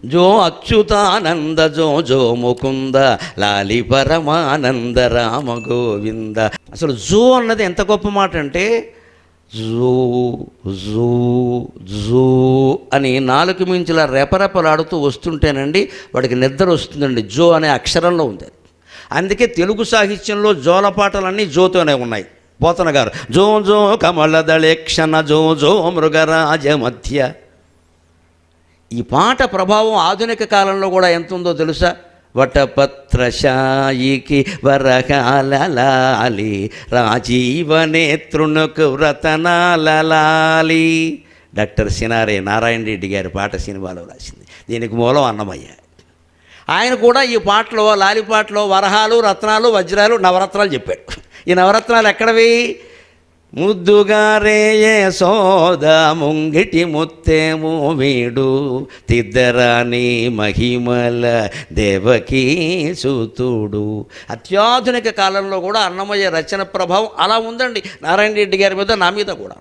జో అచ్యుతానంద జో జో ముకుంద లాలి పరమానంద రామ గోవింద. అసలు జో అన్నది ఎంత గొప్ప మాట అంటే, జూ జూ జూ అని నాలుగు మించులా రెపరెపలాడుతూ వస్తుంటేనండి వాడికి నిద్ర వస్తుందండి. జో అనే అక్షరంలో ఉంది. అందుకే తెలుగు సాహిత్యంలో జోలపాటలన్నీ జోతోనే ఉన్నాయి. పోతన గారు జో జో కమలదళేక్షణ జో జో మృగరాజ మధ్య. ఈ పాట ప్రభావం ఆధునిక కాలంలో కూడా ఎంత ఉందో తెలుసా? వటపత్రశాయికి వరహాలలాలి రాజీవనేత్రునకు వ్రతనాలలాలి. డాక్టర్ సినారే నారాయణ రెడ్డి గారి పాట సినిమాలో రాసింది. దీనికి మూలం అన్నమయ్య. ఆయన కూడా ఈ పాటలో, లాలి పాటలో వరహాలు, రత్నాలు, వజ్రాలు, నవరత్నాలు చెప్పాడు. ఈ నవరత్నాలు ఎక్కడవి? ముద్దుగారేయే సోద ముంగిటి ముత్తేమో వీడు తిద్దరాని మహిమల దేవకీ సూతుడు. అత్యాధునిక కాలంలో కూడా అన్నమయ్య రచన ప్రభావం అలా ఉందండి నారాయణ రెడ్డి గారి మీద, నా మీద కూడా.